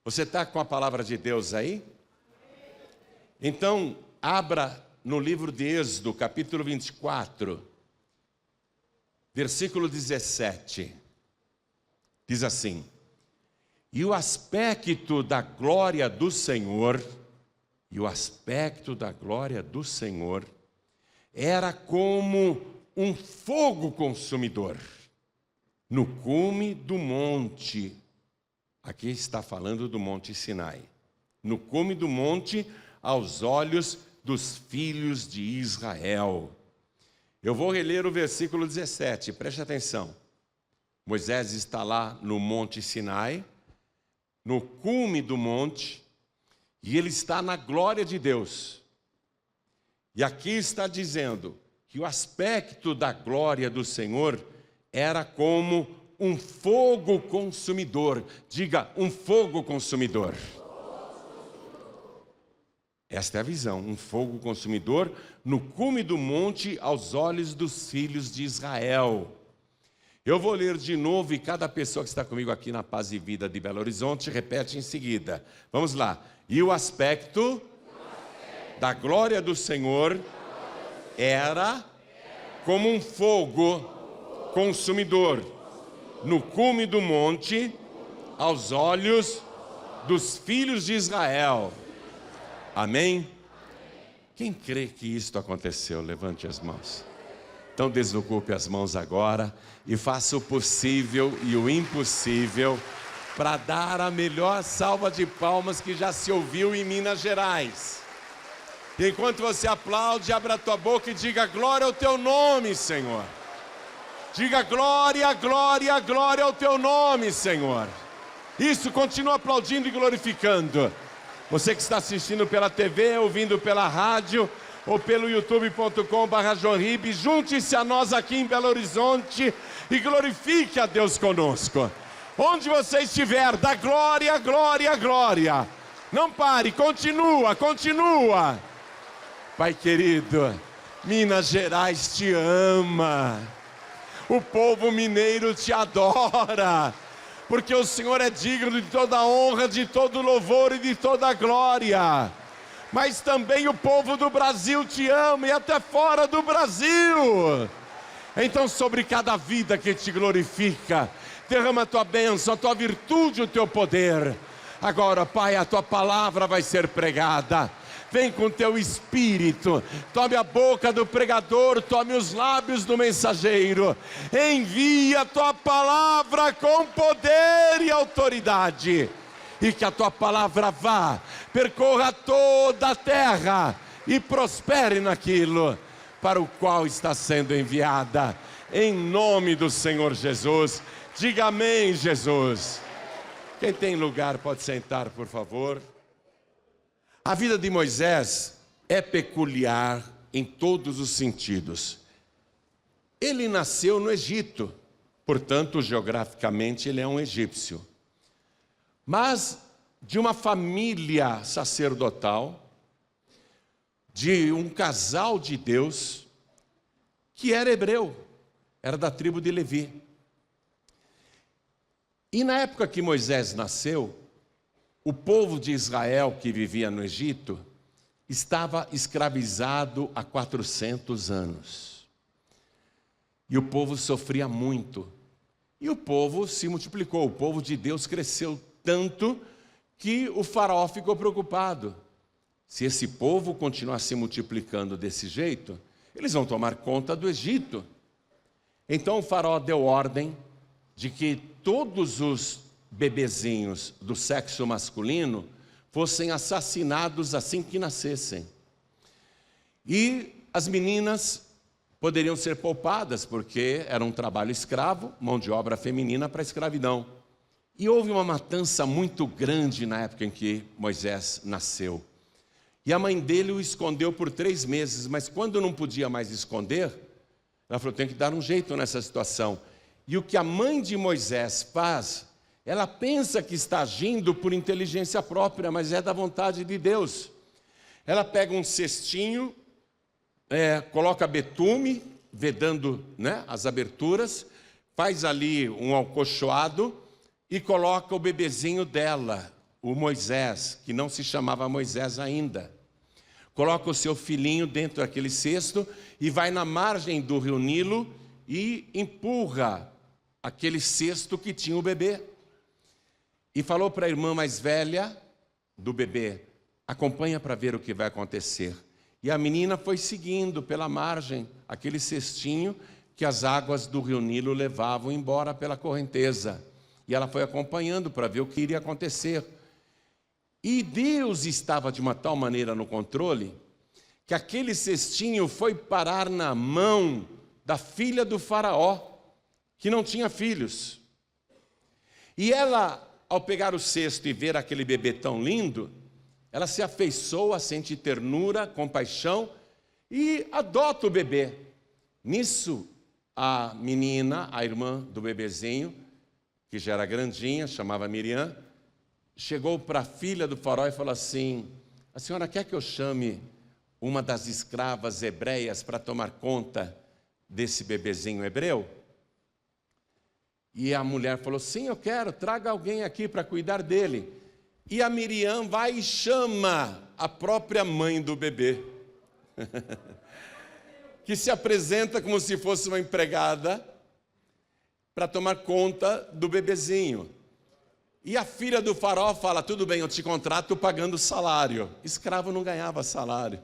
Você está com a palavra de Deus aí? Então, abra no livro de Êxodo, capítulo 24, versículo 17. Diz assim: e o aspecto da glória do Senhor, era como um fogo consumidor no cume do monte. Aqui está falando do Monte Sinai. No cume do monte, aos olhos dos filhos de Israel. Eu vou reler o versículo 17, preste atenção. Moisés está lá no Monte Sinai, no cume do monte, e ele está na glória de Deus. E aqui está dizendo que o aspecto da glória do Senhor era como um fogo consumidor. Diga, um fogo consumidor. Esta é a visão, um fogo consumidor no cume do monte aos olhos dos filhos de Israel. Eu vou ler de novo e cada pessoa que está comigo aqui na Paz e Vida de Belo Horizonte repete em seguida. Vamos lá. E o aspecto da glória do Senhor era como um fogo consumidor no cume do monte aos olhos dos filhos de Israel. Amém? Quem crê que isto aconteceu? Levante as mãos. Então desocupe as mãos agora e faça o possível e o impossível para dar a melhor salva de palmas que já se ouviu em Minas Gerais. E enquanto você aplaude, abra a tua boca e diga glória ao teu nome, Senhor. Diga glória, glória, glória ao teu nome, Senhor. Isso, continua aplaudindo e glorificando. Você que está assistindo pela TV, ouvindo pela rádio ou pelo youtube.com/joinrib, junte-se a nós aqui em Belo Horizonte e glorifique a Deus conosco. Onde você estiver, dá glória, glória, glória. Não pare, continua, continua. Pai querido, Minas Gerais te ama. O povo mineiro te adora. Porque o Senhor é digno de toda honra, de todo louvor e de toda glória. Mas também o povo do Brasil te ama, e até fora do Brasil. Então sobre cada vida que te glorifica, derrama a tua bênção, a tua virtude, o teu poder. Agora, Pai, a tua palavra vai ser pregada. Vem com teu espírito, tome a boca do pregador, tome os lábios do mensageiro, envia a tua palavra com poder e autoridade, e que a tua palavra vá, percorra toda a terra e prospere naquilo para o qual está sendo enviada, em nome do Senhor Jesus. Diga amém, Jesus. Quem tem lugar pode sentar, por favor. A vida de Moisés é peculiar em todos os sentidos. Ele nasceu no Egito, portanto, geograficamente, ele é um egípcio. Mas de uma família sacerdotal, de um casal de Deus, que era hebreu, era da tribo de Levi. E na época que Moisés nasceu, o povo de Israel que vivia no Egito estava escravizado há 400 anos. E o povo sofria muito. E o povo se multiplicou, o povo de Deus cresceu tanto que o faraó ficou preocupado. Se esse povo continuar se multiplicando desse jeito, eles vão tomar conta do Egito. Então o faraó deu ordem de que todos os bebezinhos do sexo masculino fossem assassinados assim que nascessem. E as meninas poderiam ser poupadas, porque era um trabalho escravo, mão de obra feminina para a escravidão. E houve uma matança muito grande na época em que Moisés nasceu. E a mãe dele o escondeu por 3 meses, mas quando não podia mais esconder, ela falou, tem que dar um jeito nessa situação. E o que a mãe de Moisés faz, ela pensa que está agindo por inteligência própria, mas é da vontade de Deus. Ela pega um cestinho, coloca betume, vedando, as aberturas, faz ali um alcochoado e coloca o bebezinho dela o Moisés, que não se chamava Moisés ainda. Coloca o seu filhinho dentro daquele cesto e vai na margem do rio Nilo e empurra aquele cesto que tinha o bebê. E falou para a irmã mais velha do bebê: acompanha para ver o que vai acontecer. E a menina foi seguindo pela margem aquele cestinho que as águas do rio Nilo levavam embora pela correnteza. E ela foi acompanhando para ver o que iria acontecer. E Deus estava de uma tal maneira no controle que aquele cestinho foi parar na mão da filha do faraó, que não tinha filhos. E ela, ao pegar o cesto e ver aquele bebê tão lindo, ela se afeiçoa, sente ternura, compaixão e adota o bebê. Nisso, a menina, a irmã do bebezinho, que já era grandinha, chamava Miriam, chegou para a filha do faraó e falou assim: a senhora quer que eu chame uma das escravas hebreias para tomar conta desse bebezinho hebreu? E a mulher falou: sim, eu quero, traga alguém aqui para cuidar dele. E a Miriam vai e chama a própria mãe do bebê, que se apresenta como se fosse uma empregada para tomar conta do bebezinho. E a filha do faraó fala: tudo bem, eu te contrato pagando salário. Escravo não ganhava salário.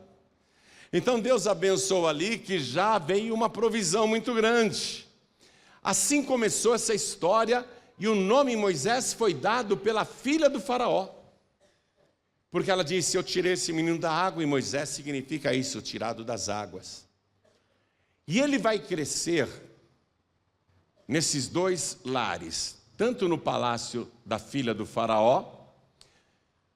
Então Deus abençoou ali, que já veio uma provisão muito grande. Assim começou essa história, e o nome Moisés foi dado pela filha do faraó. Porque ela disse: eu tirei esse menino da água, e Moisés significa isso, tirado das águas. E ele vai crescer nesses dois lares, tanto no palácio da filha do faraó,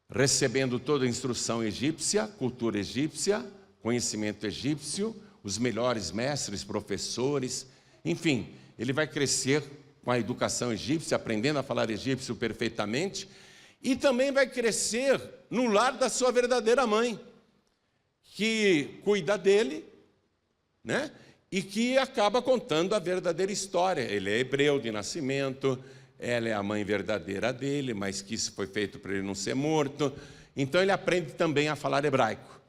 recebendo toda a instrução egípcia, cultura egípcia, conhecimento egípcio, os melhores mestres, professores, enfim, ele vai crescer com a educação egípcia, aprendendo a falar egípcio perfeitamente, e também vai crescer no lar da sua verdadeira mãe, que cuida dele, né? E que acaba contando a verdadeira história. Ele é hebreu de nascimento, ela é a mãe verdadeira dele, mas que isso foi feito para ele não ser morto. Então ele aprende também a falar hebraico.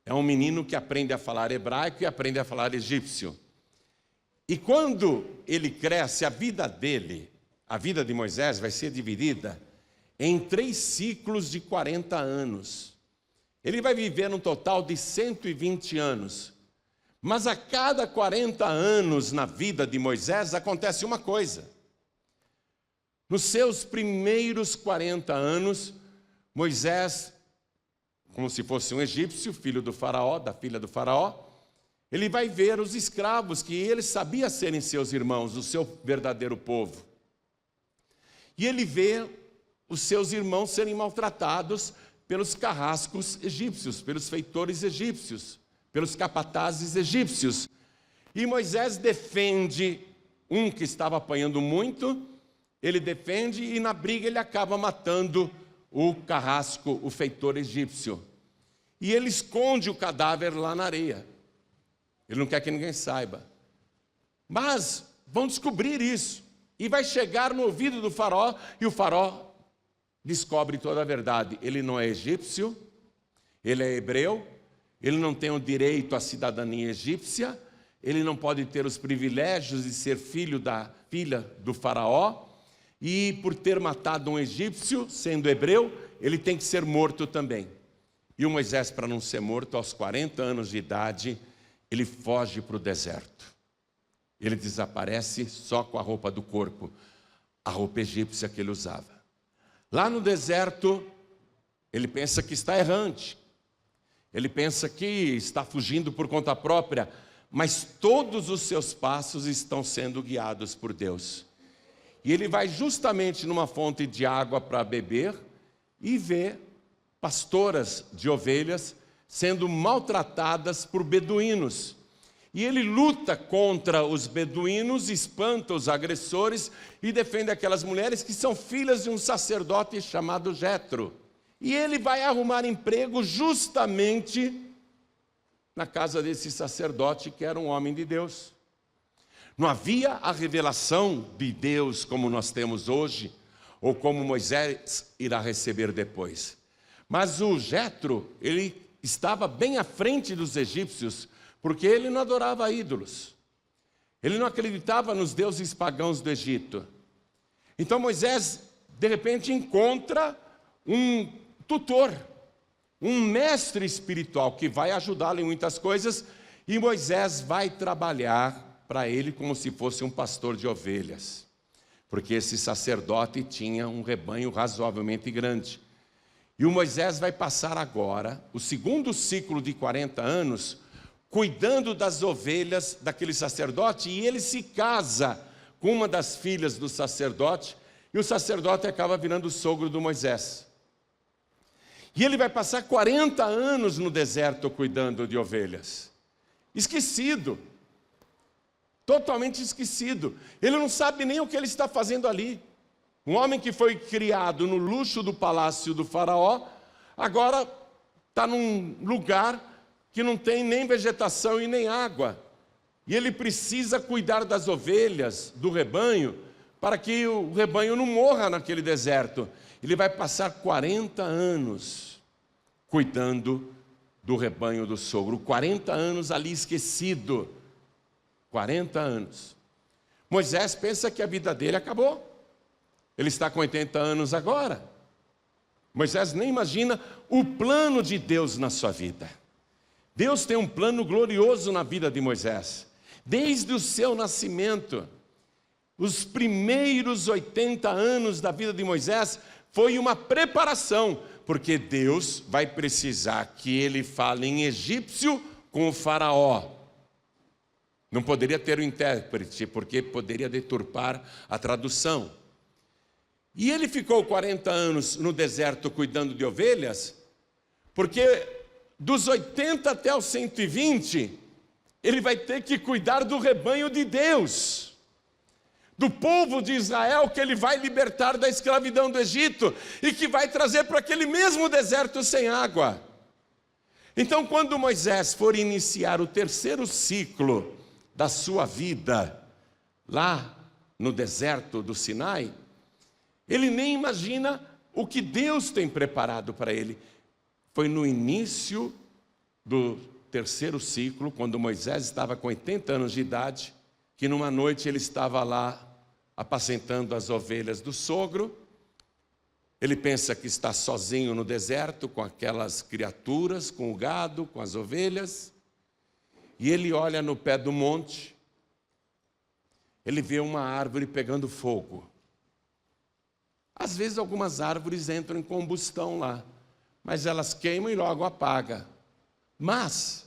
É um menino que aprende a falar hebraico e aprende a falar egípcio. E quando ele cresce, a vida dele, a vida de Moisés vai ser dividida em 3 ciclos de 40 anos. Ele vai viver um total de 120 anos. Mas a cada 40 anos na vida de Moisés acontece uma coisa. Nos seus primeiros 40 anos, Moisés, como se fosse um egípcio, filho do faraó, da filha do faraó, ele vai ver os escravos que ele sabia serem seus irmãos, o seu verdadeiro povo. E ele vê os seus irmãos serem maltratados pelos carrascos egípcios, pelos feitores egípcios, pelos capatazes egípcios. E Moisés defende um que estava apanhando muito, ele defende e na briga ele acaba matando o carrasco, o feitor egípcio. E ele esconde o cadáver lá na areia. Ele não quer que ninguém saiba. Mas vão descobrir isso. E vai chegar no ouvido do faraó, e o faraó descobre toda a verdade. Ele não é egípcio, ele é hebreu, ele não tem o direito à cidadania egípcia, ele não pode ter os privilégios de ser filho da filha do faraó, e por ter matado um egípcio, sendo hebreu, ele tem que ser morto também. E o Moisés, para não ser morto, aos 40 anos de idade, ele foge para o deserto. Ele desaparece só com a roupa do corpo, a roupa egípcia que ele usava. Lá no deserto, ele pensa que está errante. Ele pensa que está fugindo por conta própria, mas todos os seus passos estão sendo guiados por Deus. E ele vai justamente numa fonte de água para beber e vê pastoras de ovelhas sendo maltratadas por beduínos. E ele luta contra os beduínos, espanta os agressores e defende aquelas mulheres que são filhas de um sacerdote chamado Jetro. E ele vai arrumar emprego justamente na casa desse sacerdote que era um homem de Deus. Não havia a revelação de Deus como nós temos hoje, ou como Moisés irá receber depois. Mas o Jetro, ele estava bem à frente dos egípcios, porque ele não adorava ídolos. Ele não acreditava nos deuses pagãos do Egito. Então Moisés, de repente, encontra um tutor, um mestre espiritual que vai ajudá-lo em muitas coisas, e Moisés vai trabalhar para ele como se fosse um pastor de ovelhas, porque esse sacerdote tinha um rebanho razoavelmente grande. E o Moisés vai passar agora o segundo ciclo de 40 anos cuidando das ovelhas daquele sacerdote, e ele se casa com uma das filhas do sacerdote, e o sacerdote acaba virando o sogro do Moisés. E ele vai passar 40 anos no deserto cuidando de ovelhas. Esquecido. Totalmente esquecido. Ele não sabe nem o que ele está fazendo ali. Um homem que foi criado no luxo do palácio do faraó, agora está num lugar que não tem nem vegetação e nem água. E ele precisa cuidar das ovelhas, do rebanho, para que o rebanho não morra naquele deserto. Ele vai passar 40 anos cuidando do rebanho do sogro. 40 anos ali esquecido. 40 anos. Moisés pensa que a vida dele acabou. Ele está com 80 anos agora. Moisés nem imagina o plano de Deus na sua vida. Deus tem um plano glorioso na vida de Moisés. Desde o seu nascimento, os primeiros 80 anos da vida de Moisés foi uma preparação, porque Deus vai precisar que ele fale em egípcio com o faraó. Não poderia ter um intérprete, porque poderia deturpar a tradução. E ele ficou 40 anos no deserto cuidando de ovelhas, porque dos 80 até os 120, ele vai ter que cuidar do rebanho de Deus, do povo de Israel que ele vai libertar da escravidão do Egito e que vai trazer para aquele mesmo deserto sem água. Então, quando Moisés for iniciar o terceiro ciclo da sua vida, lá no deserto do Sinai, ele nem imagina o que Deus tem preparado para ele. Foi no início do terceiro ciclo, quando Moisés estava com 80 anos de idade, que numa noite ele estava lá apacentando as ovelhas do sogro. Ele pensa que está sozinho no deserto, com aquelas criaturas, com o gado, com as ovelhas. E ele olha no pé do monte, ele vê uma árvore pegando fogo. Às vezes algumas árvores entram em combustão lá, mas elas queimam e logo apagam. Mas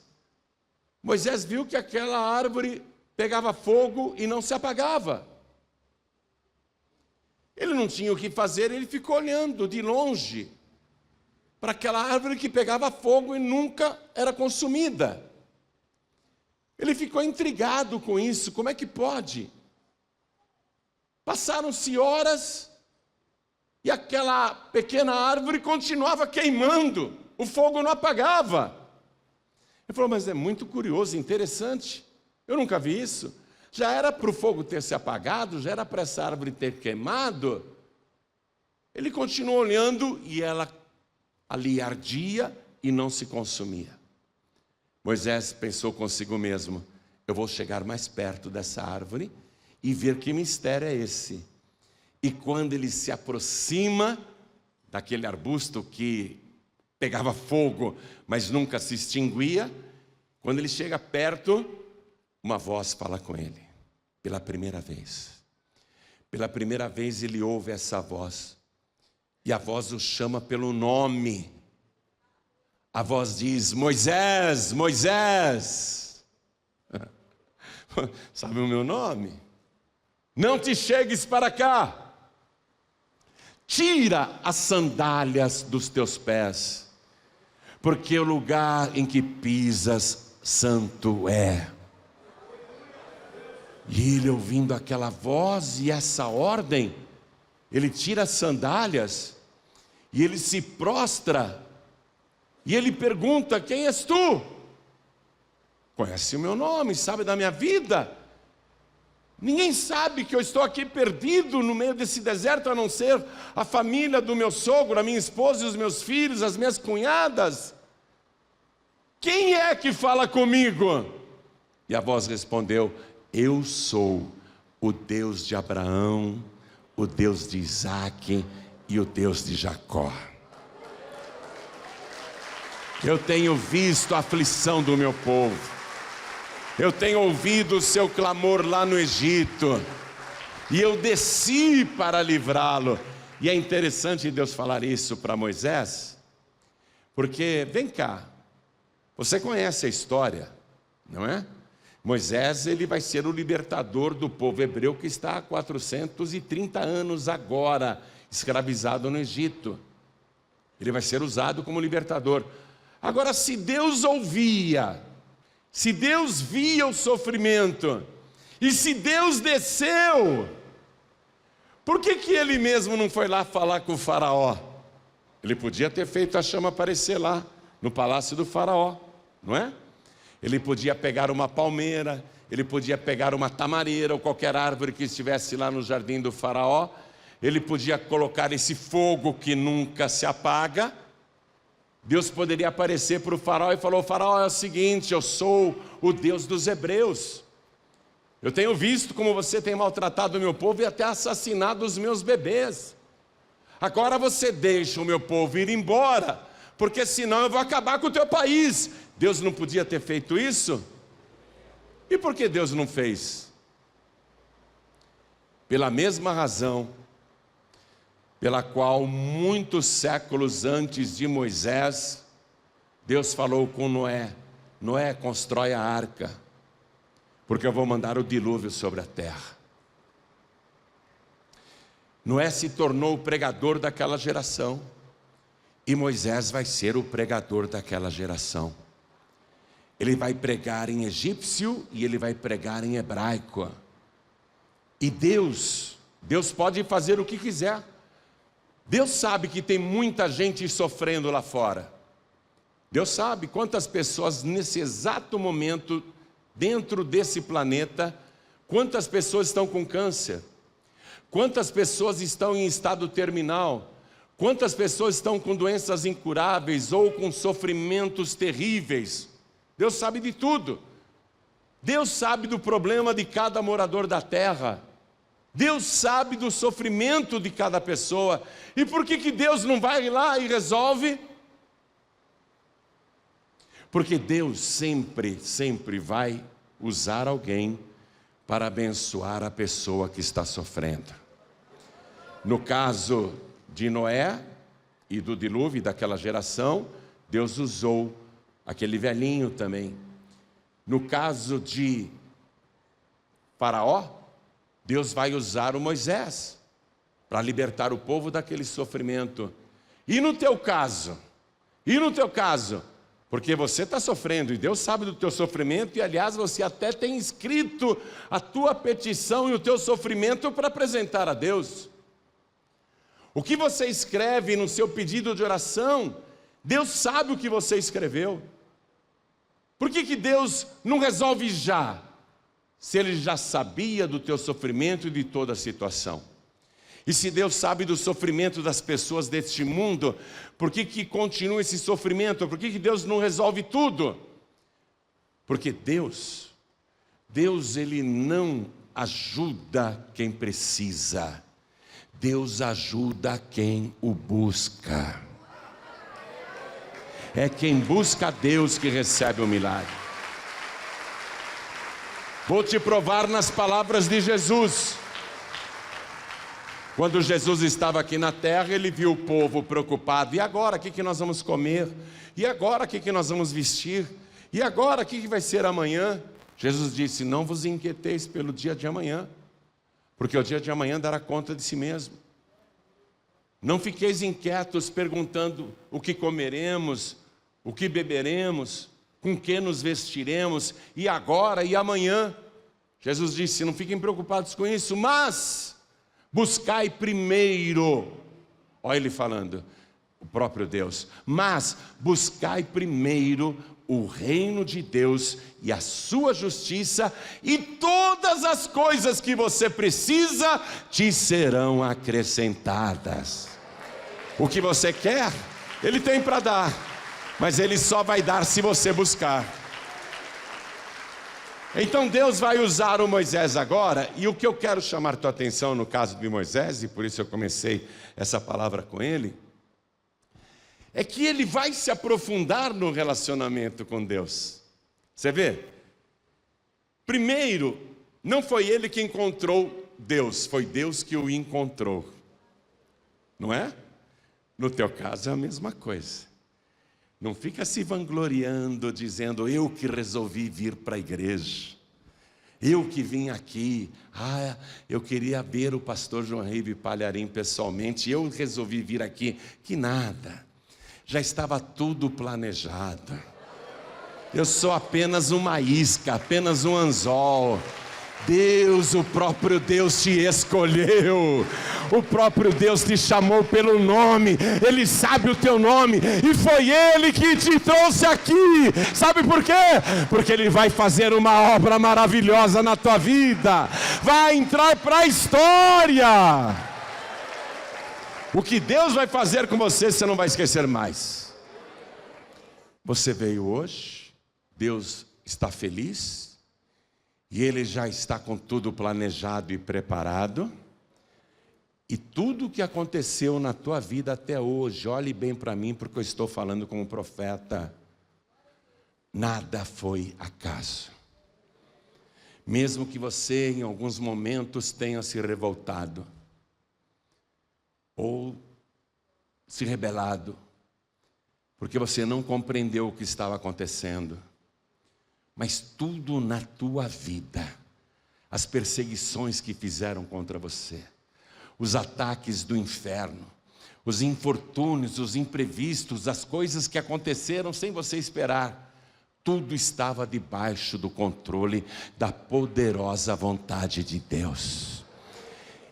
Moisés viu que aquela árvore pegava fogo e não se apagava. Ele não tinha o que fazer, ele ficou olhando de longe para aquela árvore que pegava fogo e nunca era consumida. Ele ficou intrigado com isso, como é que pode? Passaram-se horas e aquela pequena árvore continuava queimando, o fogo não apagava. Ele falou, mas é muito curioso, interessante, eu nunca vi isso. Já era para o fogo ter se apagado, já era para essa árvore ter queimado. Ele continuou olhando e ela ali ardia e não se consumia. Moisés pensou consigo mesmo, eu vou chegar mais perto dessa árvore e ver que mistério é esse. E quando ele se aproxima daquele arbusto que pegava fogo, mas nunca se extinguia, quando ele chega perto, uma voz fala com ele, pela primeira vez. Pela primeira vez ele ouve essa voz, e a voz o chama pelo nome. A voz diz, Moisés, Moisés. Sabe o meu nome? Não te chegues para cá. Tira as sandálias dos teus pés, porque o lugar em que pisas santo é. E ele ouvindo aquela voz e essa ordem, ele tira as sandálias e ele se prostra e ele pergunta, quem és tu? Conhece o meu nome, sabe da minha vida? Ninguém sabe que eu estou aqui perdido no meio desse deserto, a não ser a família do meu sogro, a minha esposa e os meus filhos, as minhas cunhadas. Quem é que fala comigo? E a voz respondeu: eu sou o Deus de Abraão, o Deus de Isaque e o Deus de Jacó. Eu tenho visto a aflição do meu povo. Eu tenho ouvido o seu clamor lá no Egito, e eu desci para livrá-lo. E é interessante Deus falar isso para Moisés, porque, vem cá, você conhece a história, não é? Moisés, ele vai ser o libertador do povo hebreu que está há 430 anos agora, escravizado no Egito. Ele vai ser usado como libertador. Agora, se Deus ouvia, se Deus via o sofrimento, e se Deus desceu, por que ele mesmo não foi lá falar com o faraó? Ele podia ter feito a chama aparecer lá, no palácio do faraó, não é? Ele podia pegar uma palmeira, ele podia pegar uma tamareira, ou qualquer árvore que estivesse lá no jardim do faraó, ele podia colocar esse fogo que nunca se apaga. Deus poderia aparecer para o faraó e falou: faraó, é o seguinte, eu sou o Deus dos hebreus. Eu tenho visto como você tem maltratado o meu povo e até assassinado os meus bebês. Agora você deixa o meu povo ir embora, porque senão eu vou acabar com o teu país. Deus não podia ter feito isso? E por que Deus não fez? Pela mesma razão pela qual muitos séculos antes de Moisés, Deus falou com Noé: Noé, constrói a arca, porque eu vou mandar o dilúvio sobre a terra. Noé se tornou o pregador daquela geração, e Moisés vai ser o pregador daquela geração. Ele vai pregar em egípcio e ele vai pregar em hebraico. E Deus pode fazer o que quiser. Deus sabe que tem muita gente sofrendo lá fora. Deus sabe quantas pessoas nesse exato momento, dentro desse planeta, quantas pessoas estão com câncer, quantas pessoas estão em estado terminal, quantas pessoas estão com doenças incuráveis ou com sofrimentos terríveis. Deus sabe de tudo. Deus sabe do problema de cada morador da terra. Deus sabe do sofrimento de cada pessoa. E por que Deus não vai lá e resolve? Porque Deus sempre vai usar alguém para abençoar a pessoa que está sofrendo. No caso de Noé e do dilúvio daquela geração, Deus usou aquele velhinho também. No caso de Faraó, Deus vai usar o Moisés para libertar o povo daquele sofrimento. E no teu caso? Porque você está sofrendo e Deus sabe do teu sofrimento, e aliás você até tem escrito a tua petição e o teu sofrimento para apresentar a Deus. O que você escreve no seu pedido de oração, Deus sabe o que você escreveu. Por que Deus não resolve já? Se Ele já sabia do teu sofrimento e de toda a situação. E se Deus sabe do sofrimento das pessoas deste mundo, por que continua esse sofrimento? Por que Deus não resolve tudo? Porque Deus Ele não ajuda quem precisa. Deus ajuda quem o busca. É quem busca a Deus que recebe o milagre. Vou te provar nas palavras de Jesus. Quando Jesus estava aqui na terra, Ele viu o povo preocupado. E agora, o que nós vamos comer? E agora, o que nós vamos vestir? E agora, o que vai ser amanhã? Jesus disse: não vos inquieteis pelo dia de amanhã, porque o dia de amanhã dará conta de si mesmo. Não fiqueis inquietos perguntando o que comeremos, o que beberemos, com que nos vestiremos, e agora e amanhã. Jesus disse: não fiquem preocupados com isso, mas buscai primeiro, olha Ele falando, o próprio Deus. Mas buscai primeiro o reino de Deus e a sua justiça, e todas as coisas que você precisa te serão acrescentadas. O que você quer, Ele tem para dar, mas Ele só vai dar se você buscar. Então Deus vai usar o Moisés agora, e o que eu quero chamar tua atenção no caso de Moisés, e por isso eu comecei essa palavra com ele, é que ele vai se aprofundar no relacionamento com Deus. Você vê? Primeiro, não foi ele que encontrou Deus, foi Deus que o encontrou. Não é? No teu caso é a mesma coisa. Não fica se vangloriando, dizendo, eu que resolvi vir para a igreja. Eu que vim aqui. Eu queria ver o pastor João Ribe Palharim pessoalmente. Eu resolvi vir aqui. Que nada. Já estava tudo planejado. Eu sou apenas uma isca, apenas um anzol. Deus, o próprio Deus te escolheu, o próprio Deus te chamou pelo nome, Ele sabe o teu nome, e foi Ele que te trouxe aqui. Sabe por quê? Porque Ele vai fazer uma obra maravilhosa na tua vida, vai entrar para a história. O que Deus vai fazer com você, você não vai esquecer mais. Você veio hoje, Deus está feliz, e Ele já está com tudo planejado e preparado. E tudo o que aconteceu na tua vida até hoje, olhe bem para mim, porque eu estou falando como profeta. Nada foi acaso. Mesmo que você em alguns momentos tenha se revoltado, ou se rebelado, porque você não compreendeu o que estava acontecendo. Mas tudo na tua vida, as perseguições que fizeram contra você, os ataques do inferno, os infortúnios, os imprevistos, as coisas que aconteceram sem você esperar, tudo estava debaixo do controle da poderosa vontade de Deus.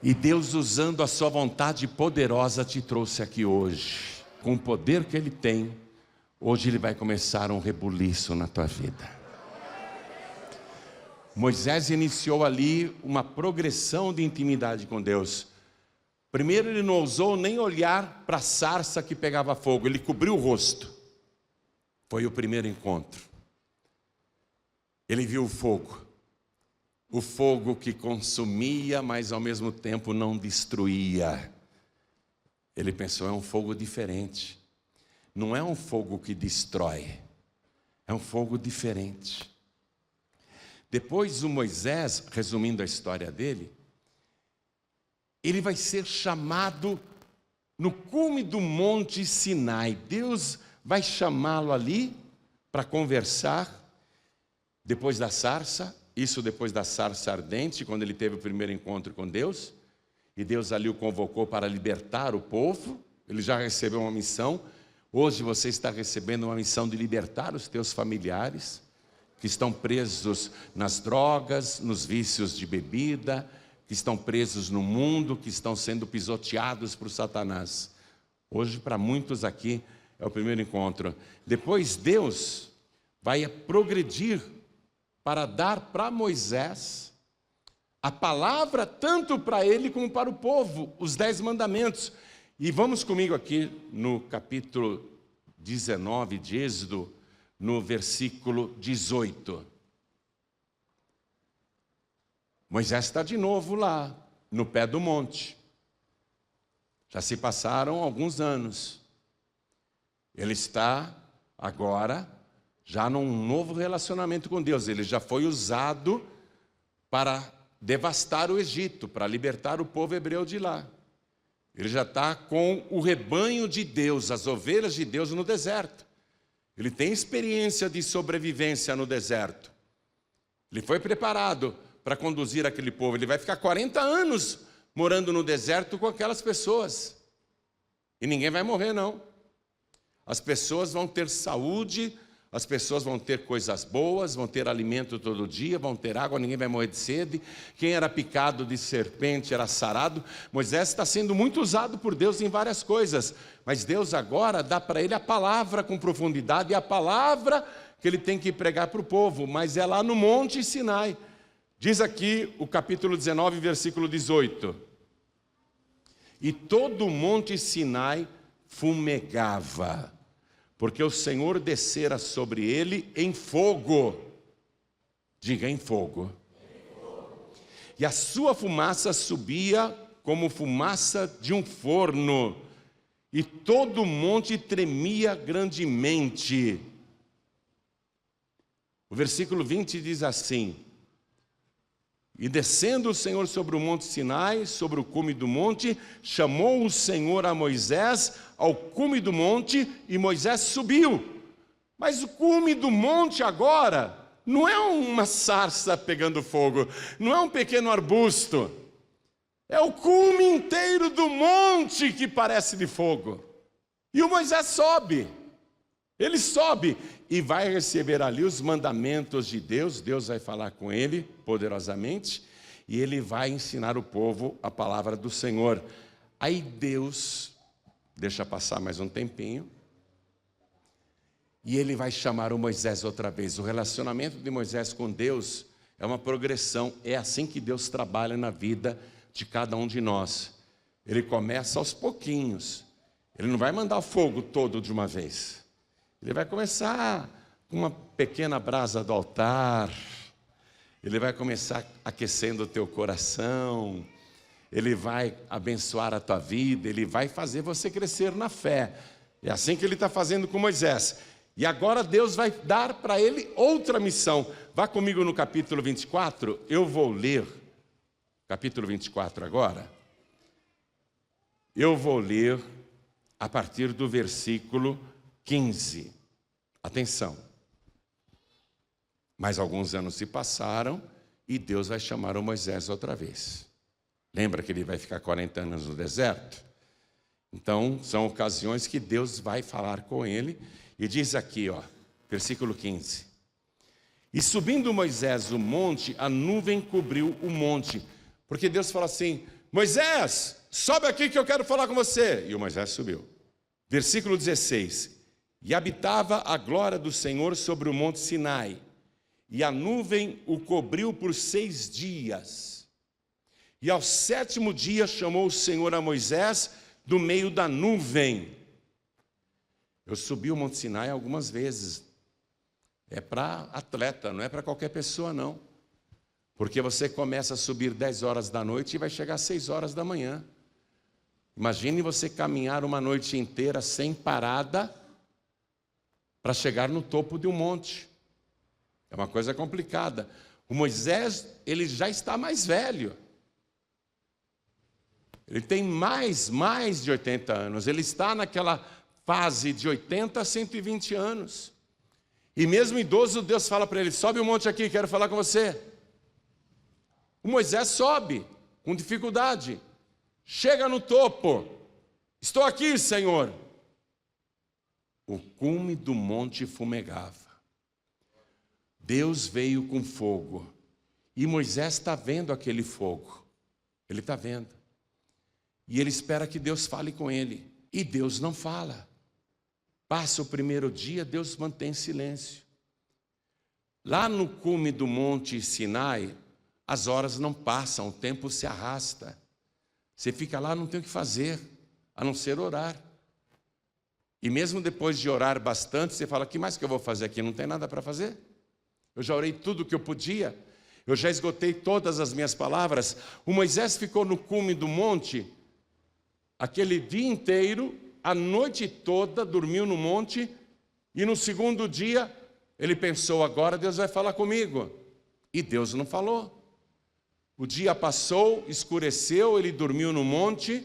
E Deus, usando a sua vontade poderosa, te trouxe aqui hoje. Com o poder que Ele tem, hoje Ele vai começar um rebuliço na tua vida. Moisés iniciou ali uma progressão de intimidade com Deus. Primeiro ele não ousou nem olhar para a sarça que pegava fogo, ele cobriu o rosto. Foi o primeiro encontro. Ele viu o fogo que consumia, mas ao mesmo tempo não destruía. Ele pensou, é um fogo diferente. Não é um fogo que destrói, é um fogo diferente. Depois o Moisés, resumindo a história dele, ele vai ser chamado no cume do Monte Sinai. Deus vai chamá-lo ali para conversar, depois da sarça, isso depois da sarça ardente, quando ele teve o primeiro encontro com Deus, e Deus ali o convocou para libertar o povo. Ele já recebeu uma missão. Hoje você está recebendo uma missão de libertar os teus familiares, que estão presos nas drogas, nos vícios de bebida, que estão presos no mundo, que estão sendo pisoteados por Satanás. Hoje, para muitos aqui, é o primeiro encontro. Depois, Deus vai progredir para dar para Moisés a palavra, tanto para ele como para o povo, os 10 mandamentos. E vamos comigo aqui no capítulo 19 de Êxodo, no versículo 18. Moisés está de novo lá, no pé do monte. Já se passaram alguns anos. Ele está agora já num novo relacionamento com Deus. Ele já foi usado para devastar o Egito, para libertar o povo hebreu de lá. Ele já está com o rebanho de Deus, as ovelhas de Deus no deserto. Ele tem experiência de sobrevivência no deserto. Ele foi preparado para conduzir aquele povo. Ele vai ficar 40 anos morando no deserto com aquelas pessoas. E ninguém vai morrer, não. As pessoas vão ter saúde, as pessoas vão ter coisas boas, vão ter alimento todo dia, vão ter água, ninguém vai morrer de sede. Quem era picado de serpente era sarado. Moisés está sendo muito usado por Deus em várias coisas, mas Deus agora dá para ele a palavra com profundidade, e a palavra que ele tem que pregar para o povo, mas é lá no Monte Sinai. Diz aqui o capítulo 19, versículo 18. E todo o Monte Sinai fumegava, porque o Senhor descera sobre ele em fogo. Diga, em fogo. E a sua fumaça subia como fumaça de um forno, e todo o monte tremia grandemente. O versículo 20 diz assim: e descendo o Senhor sobre o monte Sinai, sobre o cume do monte, chamou o Senhor a Moisés ao cume do monte, e Moisés subiu. Mas o cume do monte agora não é uma sarça pegando fogo, não é um pequeno arbusto, é o cume inteiro do monte que parece de fogo. E o Moisés sobe, ele sobe e vai receber ali os mandamentos de Deus. Deus vai falar com ele poderosamente, e ele vai ensinar o povo a palavra do Senhor. Aí Deus deixa passar mais um tempinho, e ele vai chamar o Moisés outra vez. O relacionamento de Moisés com Deus é uma progressão, é assim que Deus trabalha na vida de cada um de nós. Ele começa aos pouquinhos, ele não vai mandar o fogo todo de uma vez. Ele vai começar com uma pequena brasa do altar, ele vai começar aquecendo o teu coração, ele vai abençoar a tua vida, ele vai fazer você crescer na fé. É assim que ele está fazendo com Moisés. E agora Deus vai dar para ele outra missão. Vá comigo no capítulo 24, eu vou ler, capítulo 24 agora. Eu vou ler a partir do versículo 15. Atenção. Mas alguns anos se passaram e Deus vai chamar o Moisés outra vez. Lembra que ele vai ficar 40 anos no deserto? Então, são ocasiões que Deus vai falar com ele. E diz aqui, ó, versículo 15. E subindo Moisés o monte, a nuvem cobriu o monte. Porque Deus fala assim: Moisés, sobe aqui que eu quero falar com você. E o Moisés subiu. Versículo 16. E habitava a glória do Senhor sobre o monte Sinai, e a nuvem o cobriu por 6 dias. E ao 7º dia chamou o Senhor a Moisés do meio da nuvem. Eu subi o monte Sinai algumas vezes. É para atleta, não é para qualquer pessoa não. Porque você começa a subir 10 horas da noite e vai chegar às 6 horas da manhã. Imagine você caminhar uma noite inteira sem parada para chegar no topo de um monte. É uma coisa complicada. O Moisés, ele já está mais velho. Ele tem mais de 80 anos. Ele está naquela fase de 80 a 120 anos. E mesmo idoso, Deus fala para ele: sobe um monte aqui, quero falar com você. O Moisés sobe, com dificuldade. Chega no topo. Estou aqui, Senhor. O cume do monte fumegava. Deus veio com fogo. E Moisés está vendo aquele fogo. Ele está vendo. E ele espera que Deus fale com ele. E Deus não fala. Passa o primeiro dia, Deus mantém silêncio. Lá no cume do monte Sinai, as horas não passam, o tempo se arrasta. Você fica lá, não tem o que fazer, a não ser orar. E mesmo depois de orar bastante, você fala: o que mais que eu vou fazer aqui? Não tem nada para fazer? Eu já orei tudo o que eu podia. Eu já esgotei todas as minhas palavras. O Moisés ficou no cume do monte aquele dia inteiro, a noite toda, dormiu no monte. E no segundo dia, ele pensou: agora Deus vai falar comigo. E Deus não falou. O dia passou, escureceu, ele dormiu no monte.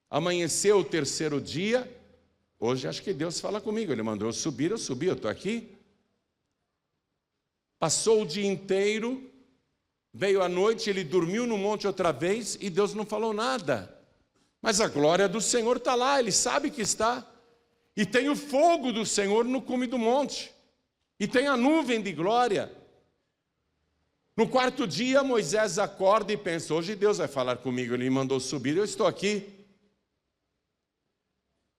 Amanheceu o 3º dia. Hoje acho que Deus fala comigo. Ele mandou eu subi, eu estou aqui. Passou o dia inteiro, veio a noite, ele dormiu no monte outra vez e Deus não falou nada. Mas a glória do Senhor está lá, ele sabe que está. E tem o fogo do Senhor no cume do monte. e tem a nuvem de glória. No quarto dia, Moisés acorda e pensa, hoje Deus vai falar comigo, ele me mandou subir, eu estou aqui.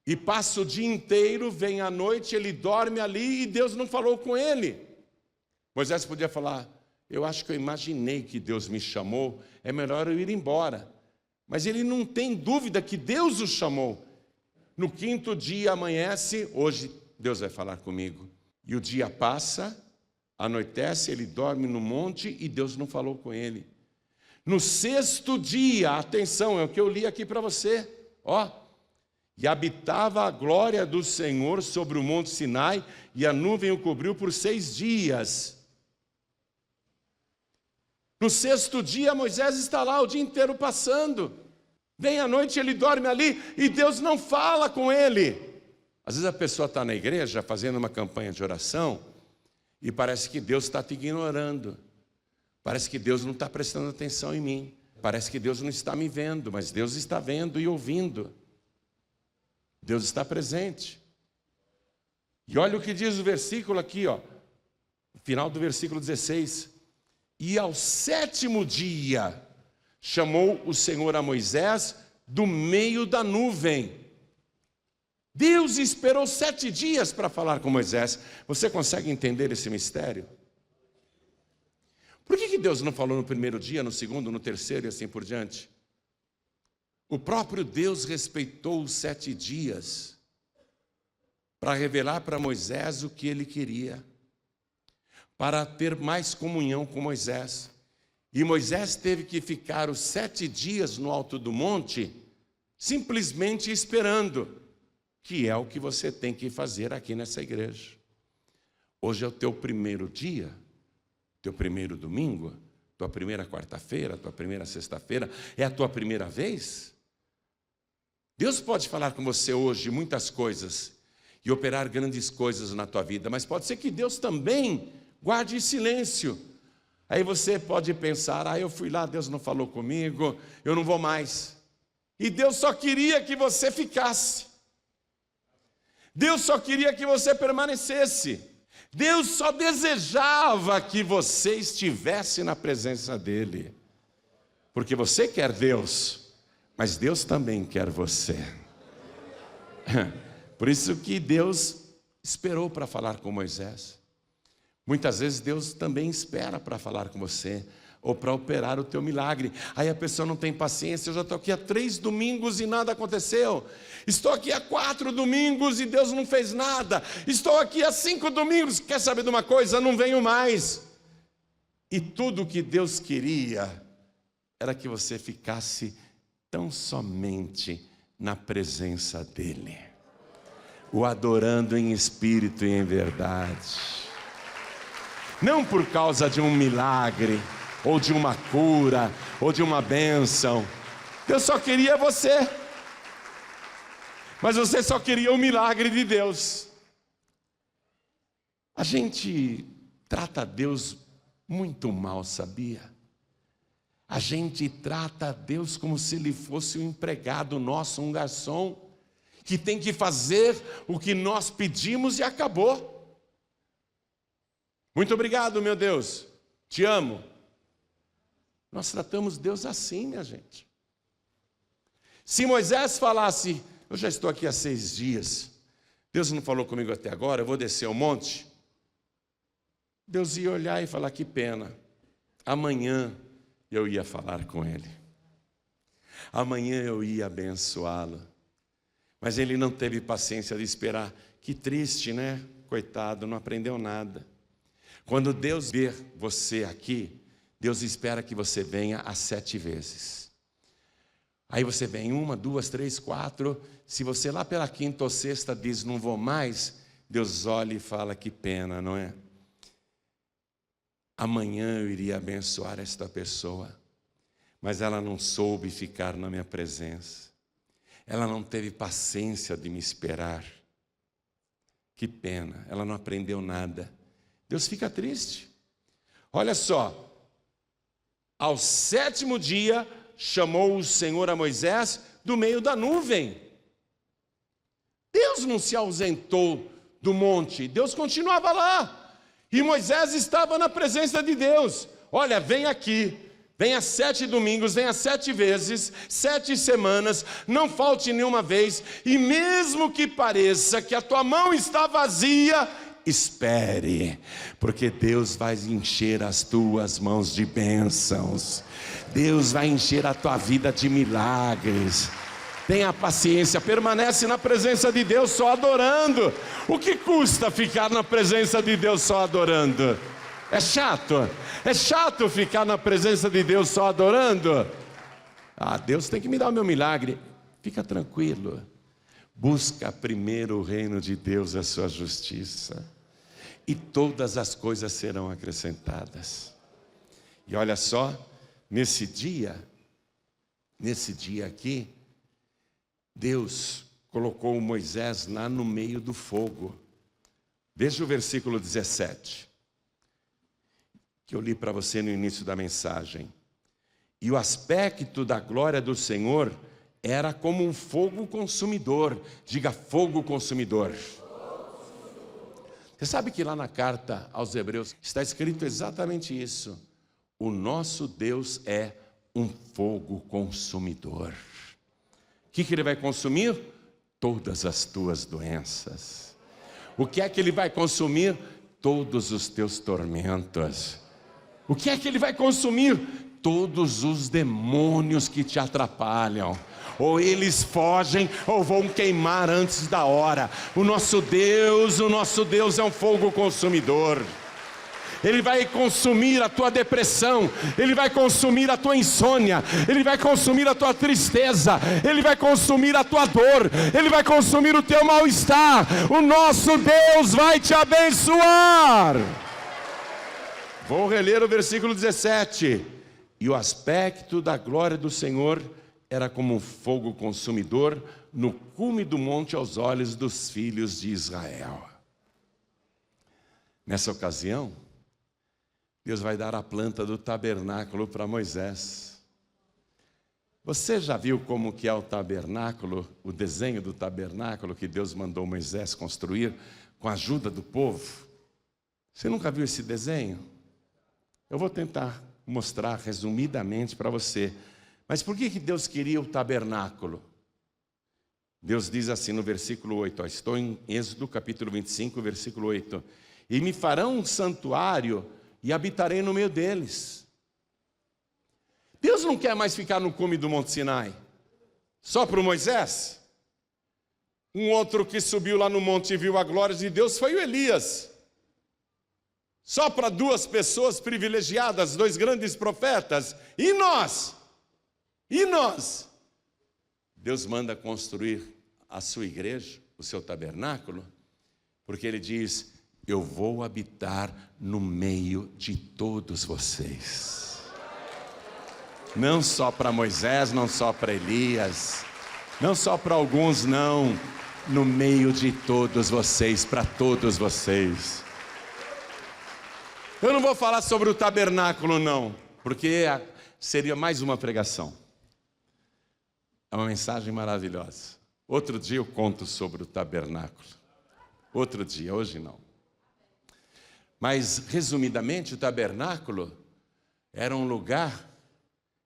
E passa o dia inteiro, vem a noite, ele dorme ali e Deus não falou com ele. Moisés podia falar, eu acho que eu imaginei que Deus me chamou, é melhor eu ir embora. Mas ele não tem dúvida que Deus o chamou. No quinto dia amanhece, hoje Deus vai falar comigo. E o dia passa, anoitece, ele dorme no monte e Deus não falou com ele. No sexto dia, atenção, é o que eu li aqui para você, ó. E habitava a glória do Senhor sobre o monte Sinai, e a nuvem o cobriu por 6 dias. No sexto dia, Moisés está lá o dia inteiro passando. Vem à noite, ele dorme ali, e Deus não fala com ele. Às vezes a pessoa está na igreja, fazendo uma campanha de oração, e parece que Deus está te ignorando. Parece que Deus não está prestando atenção em mim. Parece que Deus não está me vendo, mas Deus está vendo e ouvindo. Deus está presente. E olha o que diz o versículo aqui, ó, no final do versículo 16. E ao 7º dia chamou o Senhor a Moisés do meio da nuvem. Deus esperou 7 dias para falar com Moisés. Você consegue entender esse mistério? Por que Deus não falou no primeiro dia, no segundo, no terceiro e assim por diante? O próprio Deus respeitou os 7 dias para revelar para Moisés o que ele queria, para ter mais comunhão com Moisés. E Moisés teve que ficar os 7 dias no alto do monte, simplesmente esperando, que é o que você tem que fazer aqui nessa igreja. Hoje é o teu primeiro dia, teu primeiro domingo, tua primeira quarta-feira, tua primeira sexta-feira, é a tua primeira vez? Deus pode falar com você hoje muitas coisas e operar grandes coisas na tua vida, mas pode ser que Deus também guarde silêncio. Aí você pode pensar, eu fui lá, Deus não falou comigo, eu não vou mais. E Deus só queria que você ficasse. Deus só queria que você permanecesse. Deus só desejava que você estivesse na presença dEle. Porque você quer Deus, mas Deus também quer você. Por isso que Deus esperou para falar com Moisés. Muitas vezes Deus também espera para falar com você, ou para operar o teu milagre. Aí a pessoa não tem paciência, eu já estou aqui há 3 domingos e nada aconteceu. Estou aqui há 4 domingos e Deus não fez nada. Estou aqui há 5 domingos, quer saber de uma coisa? Não venho mais. E tudo que Deus queria era que você ficasse tão somente na presença dEle, o adorando em espírito e em verdade. Não por causa de um milagre, ou de uma cura, ou de uma bênção. Deus só queria você. Mas você só queria o milagre de Deus. A gente trata Deus muito mal, sabia? A gente trata Deus como se Ele fosse um empregado nosso, um garçom, que tem que fazer o que nós pedimos e acabou. Muito obrigado, meu Deus, te amo. Nós tratamos Deus assim, minha gente. Se Moisés falasse, eu já estou aqui há 6 dias, Deus não falou comigo até agora, eu vou descer o monte. Deus ia olhar e falar, que pena, amanhã eu ia falar com ele. Amanhã eu ia abençoá-lo. Mas ele não teve paciência de esperar. Que triste, né? Coitado, não aprendeu nada. Quando Deus vê você aqui, Deus espera que você venha às 7 vezes. Aí você vem 1, 2, 3, 4. Se você lá pela 5ª ou 6ª diz, não vou mais, Deus olha e fala, que pena, não é? Amanhã eu iria abençoar esta pessoa, mas ela não soube ficar na minha presença. Ela não teve paciência de me esperar. Que pena, ela não aprendeu nada. Deus fica triste. Olha só, ao 7º dia, chamou o Senhor a Moisés do meio da nuvem. Deus não se ausentou do monte, Deus continuava lá. E Moisés estava na presença de Deus. Olha, vem aqui, venha 7 domingos, venha 7 vezes, 7 semanas, não falte nenhuma vez, e mesmo que pareça que a tua mão está vazia, espere, porque Deus vai encher as tuas mãos de bênçãos, Deus vai encher a tua vida de milagres. Tenha paciência, permanece na presença de Deus só adorando. O que custa ficar na presença de Deus só adorando? É chato ficar na presença de Deus só adorando. Deus tem que me dar o meu milagre. Fica tranquilo, busca primeiro o reino de Deus e a sua justiça, e todas as coisas serão acrescentadas. E olha só, nesse dia aqui, Deus colocou Moisés lá no meio do fogo. Veja o versículo 17, que eu li para você no início da mensagem. E o aspecto da glória do Senhor era como um fogo consumidor. Diga, fogo consumidor. Você sabe que lá na carta aos Hebreus está escrito exatamente isso. O nosso Deus é um fogo consumidor. O que Ele vai consumir? Todas as tuas doenças. O que é que Ele vai consumir? Todos os teus tormentos. O que é que Ele vai consumir? Todos os demônios que te atrapalham. Ou eles fogem ou vão queimar antes da hora. O nosso Deus é um fogo consumidor. Ele vai consumir a tua depressão, Ele vai consumir a tua insônia, Ele vai consumir a tua tristeza, Ele vai consumir a tua dor, Ele vai consumir o teu mal-estar. O nosso Deus vai te abençoar. Vou reler o versículo 17. E o aspecto da glória do Senhor era como um fogo consumidor no cume do monte aos olhos dos filhos de Israel. Nessa ocasião, Deus vai dar a planta do tabernáculo para Moisés. Você já viu como que é o tabernáculo, o desenho do tabernáculo que Deus mandou Moisés construir com a ajuda do povo? Você nunca viu esse desenho? Eu vou tentar mostrar resumidamente para você. Mas por que Deus queria o tabernáculo? Deus diz assim no versículo 8, estou em Êxodo capítulo 25, versículo 8. E me farão um santuário e habitarei no meio deles. Deus não quer mais ficar no cume do Monte Sinai, só para o Moisés. Um outro que subiu lá no monte e viu a glória de Deus foi o Elias. Só para 2 pessoas privilegiadas, 2 grandes profetas. E nós? E nós? Deus manda construir a sua igreja, o seu tabernáculo, porque Ele diz: eu vou habitar no meio de todos vocês. Não só para Moisés, não só para Elias, não só para alguns, não. No meio de todos vocês, para todos vocês. Eu não vou falar sobre o tabernáculo, não, porque seria mais uma pregação. É uma mensagem maravilhosa. Outro dia eu conto sobre o tabernáculo. Outro dia, hoje não. Mas, resumidamente, o tabernáculo era um lugar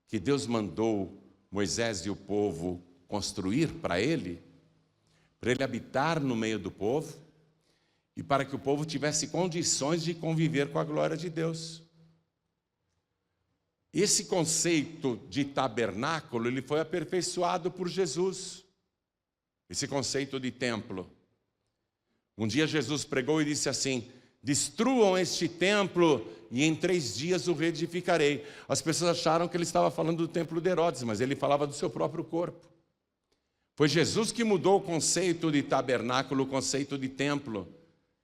que Deus mandou Moisés e o povo construir para ele habitar no meio do povo, e para que o povo tivesse condições de conviver com a glória de Deus. Esse conceito de tabernáculo, ele foi aperfeiçoado por Jesus. Esse conceito de templo. Um dia Jesus pregou e disse assim: destruam este templo e em 3 dias o reedificarei. As pessoas acharam que ele estava falando do templo de Herodes, mas ele falava do seu próprio corpo. Foi Jesus que mudou o conceito de tabernáculo, o conceito de templo,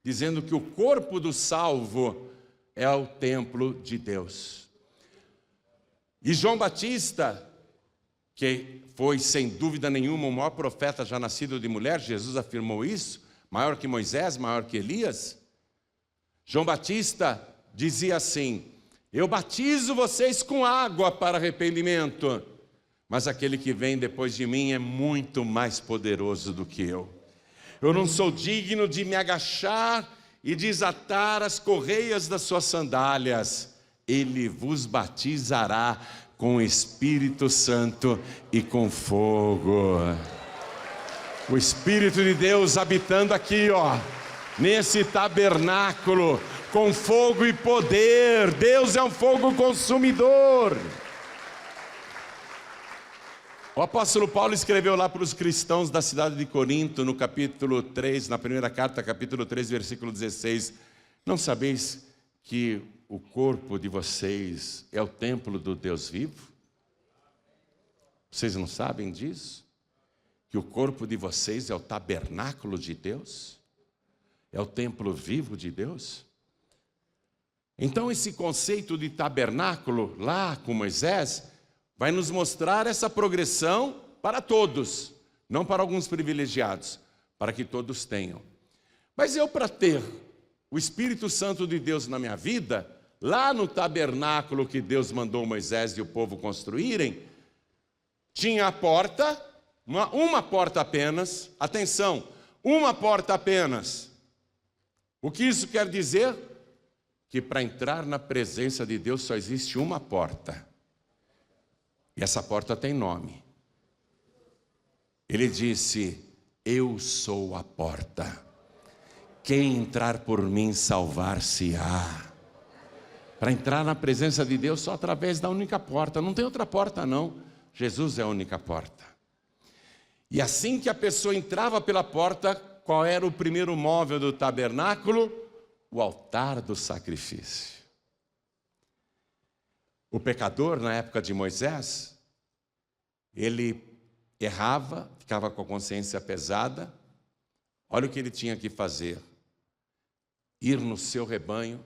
dizendo que o corpo do salvo é o templo de Deus. E João Batista, que foi sem dúvida nenhuma o maior profeta já nascido de mulher, Jesus afirmou isso, maior que Moisés, maior que Elias. João Batista dizia assim: eu batizo vocês com água para arrependimento, mas aquele que vem depois de mim é muito mais poderoso do que eu. Eu não sou digno de me agachar e desatar as correias das suas sandálias, ele vos batizará com o Espírito Santo e com fogo. O Espírito de Deus habitando aqui, nesse tabernáculo, com fogo e poder. Deus é um fogo consumidor. O apóstolo Paulo escreveu lá para os cristãos da cidade de Corinto, no capítulo 3, na primeira carta, capítulo 3, versículo 16. Não sabeis que o corpo de vocês é o templo do Deus vivo? Vocês não sabem disso? Que o corpo de vocês é o tabernáculo de Deus? É o templo vivo de Deus? Então esse conceito de tabernáculo, lá com Moisés, vai nos mostrar essa progressão para todos, não para alguns privilegiados, para que todos tenham. Mas eu, para ter o Espírito Santo de Deus na minha vida, lá no tabernáculo que Deus mandou Moisés e o povo construírem, tinha a porta, uma porta apenas, atenção, uma porta apenas. O que isso quer dizer? Que para entrar na presença de Deus só existe uma porta. E essa porta tem nome. Ele disse: eu sou a porta. Quem entrar por mim salvar-se-á. Para entrar na presença de Deus só através da única porta. Não tem outra porta não. Jesus é a única porta. E assim que a pessoa entrava pela porta, qual era o primeiro móvel do tabernáculo? O altar do sacrifício. O pecador, na época de Moisés, ele errava, ficava com a consciência pesada. Olha o que ele tinha que fazer: ir no seu rebanho,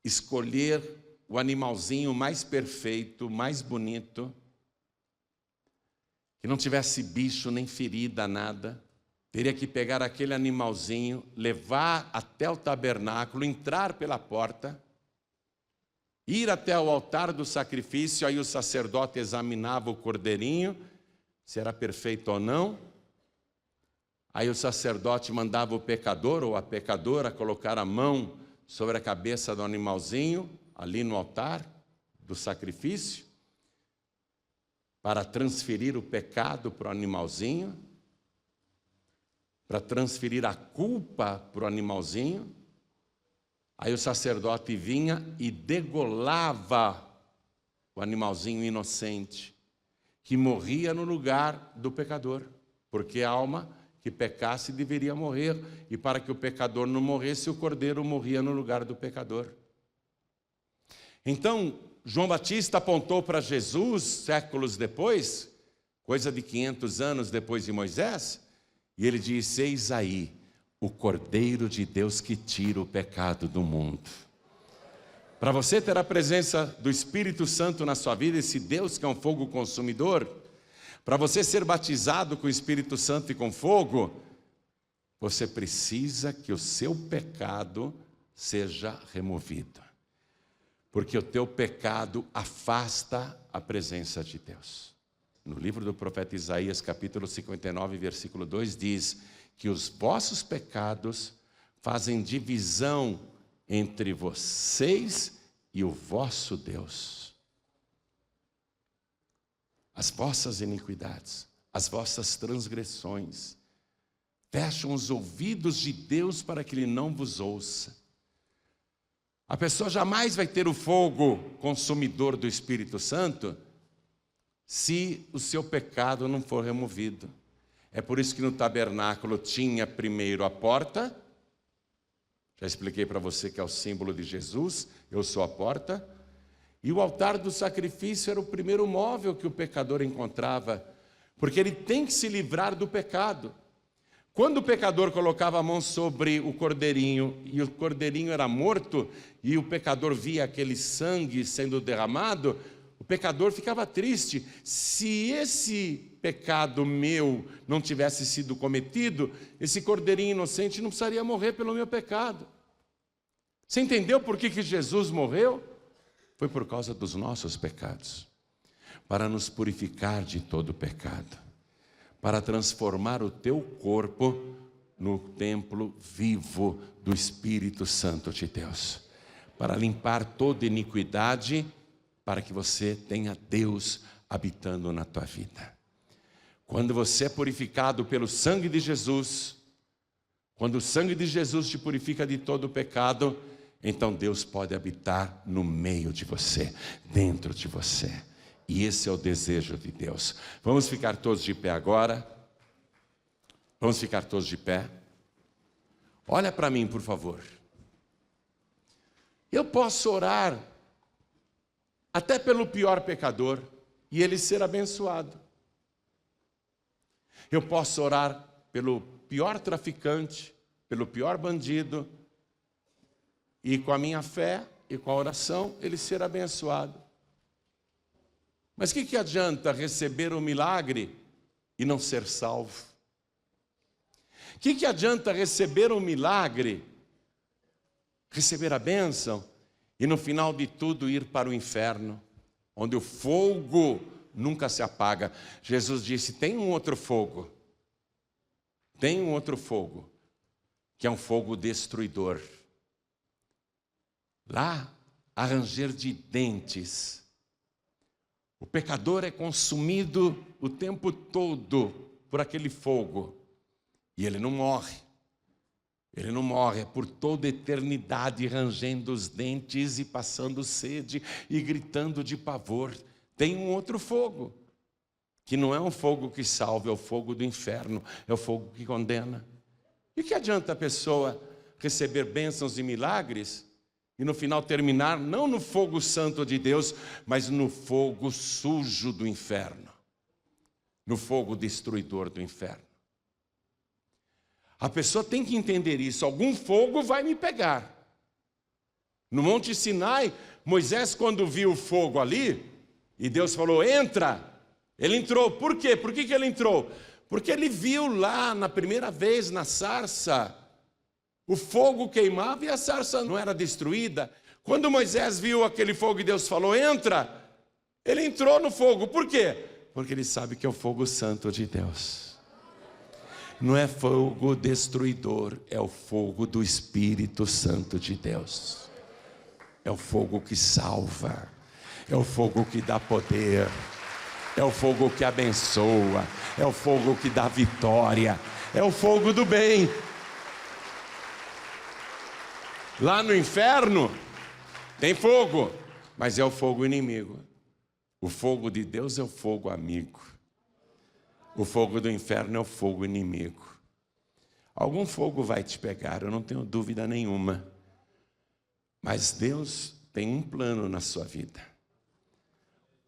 escolher o animalzinho mais perfeito, mais bonito, que não tivesse bicho nem ferida, nada. Teria que pegar aquele animalzinho, levar até o tabernáculo, entrar pela porta, ir até o altar do sacrifício. Aí o sacerdote examinava o cordeirinho, se era perfeito ou não. Aí o sacerdote mandava o pecador ou a pecadora colocar a mão sobre a cabeça do animalzinho, ali no altar do sacrifício, para transferir o pecado para o animalzinho, para transferir a culpa para o animalzinho. Aí o sacerdote vinha e degolava o animalzinho inocente, que morria no lugar do pecador, porque a alma que pecasse deveria morrer, e para que o pecador não morresse, o cordeiro morria no lugar do pecador. Então, João Batista apontou para Jesus, séculos depois, coisa de 500 anos depois de Moisés, e ele disse: eis aí o Cordeiro de Deus que tira o pecado do mundo. Para você ter a presença do Espírito Santo na sua vida, esse Deus que é um fogo consumidor, para você ser batizado com o Espírito Santo e com fogo, você precisa que o seu pecado seja removido. Porque o teu pecado afasta a presença de Deus. No livro do profeta Isaías, capítulo 59, versículo 2, diz que os vossos pecados fazem divisão entre vocês e o vosso Deus. As vossas iniquidades, as vossas transgressões, fecham os ouvidos de Deus para que Ele não vos ouça. A pessoa jamais vai ter o fogo consumidor do Espírito Santo se o seu pecado não for removido. É por isso que no tabernáculo tinha primeiro a porta. Já expliquei para você que é o símbolo de Jesus, eu sou a porta. E o altar do sacrifício era o primeiro móvel que o pecador encontrava, porque ele tem que se livrar do pecado. Quando o pecador colocava a mão sobre o cordeirinho, e o cordeirinho era morto, e o pecador via aquele sangue sendo derramado, o pecador ficava triste. Se esse pecado meu não tivesse sido cometido, esse cordeirinho inocente não precisaria morrer pelo meu pecado. Você entendeu por que Jesus morreu? Foi por causa dos nossos pecados, para nos purificar de todo pecado, para transformar o teu corpo no templo vivo do Espírito Santo de Deus, para limpar toda iniquidade, para que você tenha Deus habitando na tua vida. Quando você é purificado pelo sangue de Jesus, quando o sangue de Jesus te purifica de todo o pecado, então Deus pode habitar no meio de você, dentro de você. E esse é o desejo de Deus. Vamos ficar todos de pé agora? Vamos ficar todos de pé? Olha para mim, por favor. Eu posso orar até pelo pior pecador e ele ser abençoado. Eu posso orar pelo pior traficante, pelo pior bandido, e com a minha fé e com a oração ele ser abençoado. Mas o que adianta receber o milagre e não ser salvo? O que adianta receber o milagre, receber a bênção, e no final de tudo ir para o inferno, onde o fogo nunca se apaga? Jesus disse, tem um outro fogo, que é um fogo destruidor. Lá, a ranger de dentes. O pecador é consumido o tempo todo por aquele fogo. E ele não morre. Ele não morre, é por toda a eternidade rangendo os dentes e passando sede e gritando de pavor. Tem um outro fogo, que não é um fogo que salva, é o fogo do inferno, é o fogo que condena. E que adianta a pessoa receber bênçãos e milagres e no final terminar não no fogo santo de Deus, mas no fogo sujo do inferno, no fogo destruidor do inferno? A pessoa tem que entender isso. Algum fogo vai me pegar. No Monte Sinai, Moisés, quando viu o fogo ali, e Deus falou, entra, ele entrou. Por quê? Por que ele entrou? Porque ele viu lá, na primeira vez, na sarça, o fogo queimava e a sarça não era destruída. Quando Moisés viu aquele fogo e Deus falou, entra, ele entrou no fogo. Por quê? Porque ele sabe que é o fogo santo de Deus. Não é fogo destruidor, é o fogo do Espírito Santo de Deus. É o fogo que salva, é o fogo que dá poder, é o fogo que abençoa, é o fogo que dá vitória, é o fogo do bem. Lá no inferno tem fogo, mas é o fogo inimigo. O fogo de Deus é o fogo amigo. O fogo do inferno é o fogo inimigo. Algum fogo vai te pegar, eu não tenho dúvida nenhuma. Mas Deus tem um plano na sua vida.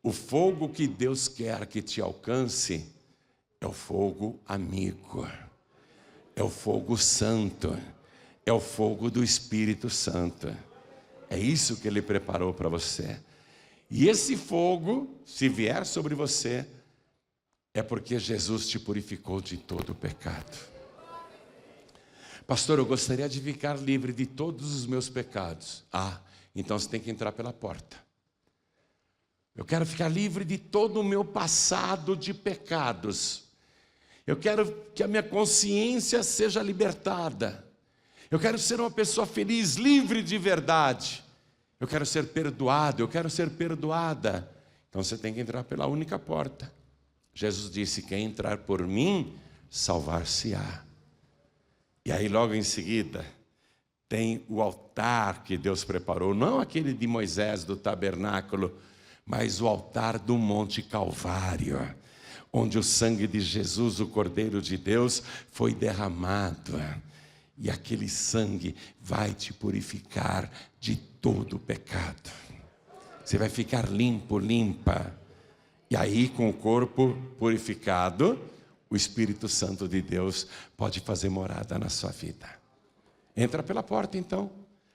O fogo que Deus quer que te alcance é o fogo amigo. É o fogo santo. É o fogo do Espírito Santo. É isso que Ele preparou para você. E esse fogo, se vier sobre você, é porque Jesus te purificou de todo o pecado. Pastor, eu gostaria de ficar livre de todos os meus pecados. Então você tem que entrar pela porta. Eu quero ficar livre de todo o meu passado de pecados. Eu quero que a minha consciência seja libertada. Eu quero ser uma pessoa feliz, livre de verdade. Eu quero ser perdoado, eu quero ser perdoada. Então você tem que entrar pela única porta. Jesus disse, quem entrar por mim, salvar-se-á. E aí logo em seguida, tem o altar que Deus preparou. Não aquele de Moisés, do tabernáculo, mas o altar do Monte Calvário, onde o sangue de Jesus, o Cordeiro de Deus, foi derramado. E aquele sangue vai te purificar de todo o pecado. Você vai ficar limpo, limpa. E aí, com o corpo purificado, o Espírito Santo de Deus pode fazer morada na sua vida. Entra pela porta, então.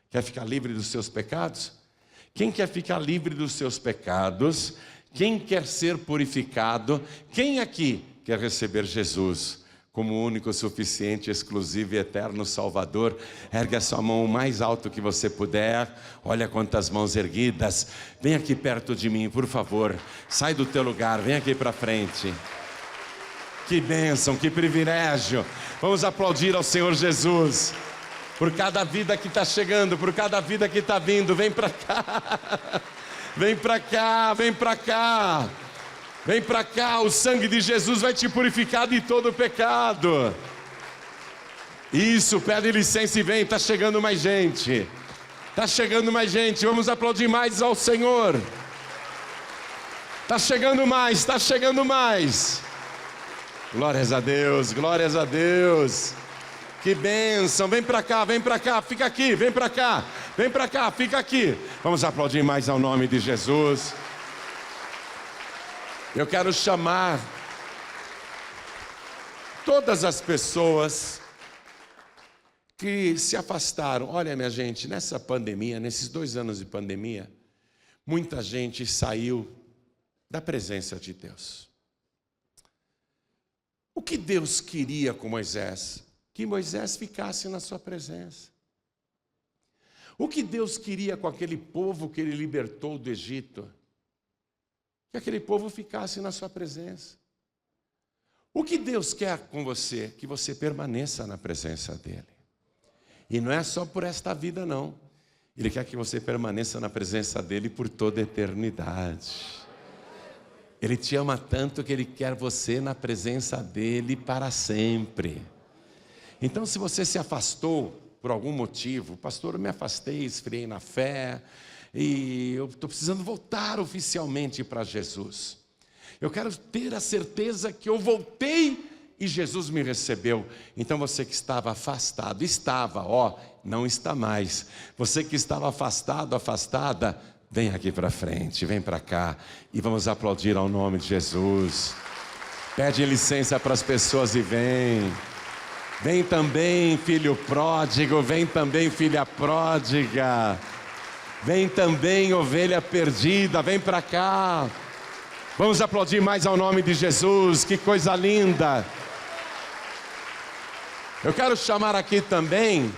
Quer ficar livre dos seus pecados? Quem quer ficar livre dos seus pecados? Quem quer ser purificado? Quem aqui quer receber Jesus como único, suficiente, exclusivo e eterno Salvador? Ergue a sua mão o mais alto que você puder. Olha quantas mãos erguidas. Vem aqui perto de mim, por favor. Sai do teu lugar, vem aqui para frente. Que bênção, que privilégio. Vamos aplaudir ao Senhor Jesus. Por cada vida que está chegando, por cada vida que está vindo. Vem para cá. Vem para cá, vem para cá. Vem para cá, o sangue de Jesus vai te purificar de todo pecado. Isso, pede licença e vem, está chegando mais gente. Está chegando mais gente, vamos aplaudir mais ao Senhor. Está chegando mais, está chegando mais. Glórias a Deus, glórias a Deus. Que bênção, vem para cá, fica aqui, vem para cá, fica aqui. Vamos aplaudir mais ao nome de Jesus. Eu quero chamar todas as pessoas que se afastaram. Olha, minha gente, nessa pandemia, nesses 2 anos de pandemia, muita gente saiu da presença de Deus. O que Deus queria com Moisés? Que Moisés ficasse na sua presença. O que Deus queria com aquele povo que ele libertou do Egito? Que aquele povo ficasse na sua presença. O que Deus quer com você? Que você permaneça na presença dEle. E não é só por esta vida, não. Ele quer que você permaneça na presença dEle por toda a eternidade. Ele te ama tanto que Ele quer você na presença dEle para sempre. Então, se você se afastou por algum motivo, pastor, eu me afastei, esfriei na fé, e eu estou precisando voltar oficialmente para Jesus. Eu quero ter a certeza que eu voltei e Jesus me recebeu. Então você que estava afastado, não está mais. Você que estava afastado, afastada, vem aqui para frente, vem para cá e vamos aplaudir ao nome de Jesus. Pede licença para as pessoas e vem. Vem também, filho pródigo, vem também, filha pródiga. Vem também, ovelha perdida, vem para cá. Vamos aplaudir mais ao nome de Jesus, que coisa linda. Eu quero chamar aqui também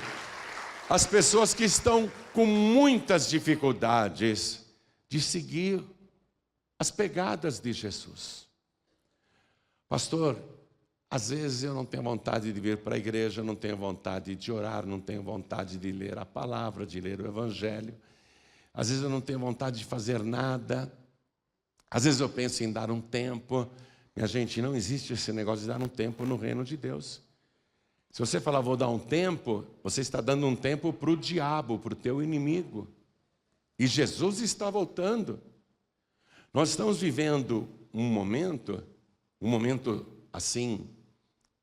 as pessoas que estão com muitas dificuldades de seguir as pegadas de Jesus. Pastor, às vezes eu não tenho vontade de vir para a igreja, não tenho vontade de orar, não tenho vontade de ler a palavra, de ler o Evangelho. Às vezes eu não tenho vontade de fazer nada. Às vezes eu penso em dar um tempo. Minha gente, não existe esse negócio de dar um tempo no reino de Deus. Se você falar, vou dar um tempo, você está dando um tempo para o diabo, para o teu inimigo. E Jesus está voltando. Nós estamos vivendo um momento assim,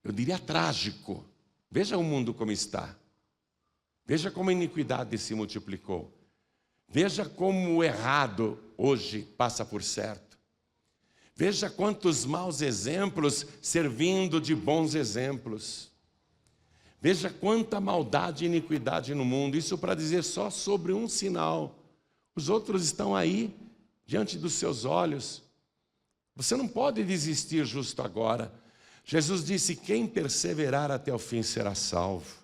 eu diria trágico. Veja o mundo como está. Veja como a iniquidade se multiplicou. Veja como o errado hoje passa por certo. Veja quantos maus exemplos servindo de bons exemplos. Veja quanta maldade e iniquidade no mundo. Isso para dizer só sobre um sinal. Os outros estão aí, diante dos seus olhos. Você não pode desistir justo agora. Jesus disse, quem perseverar até o fim será salvo.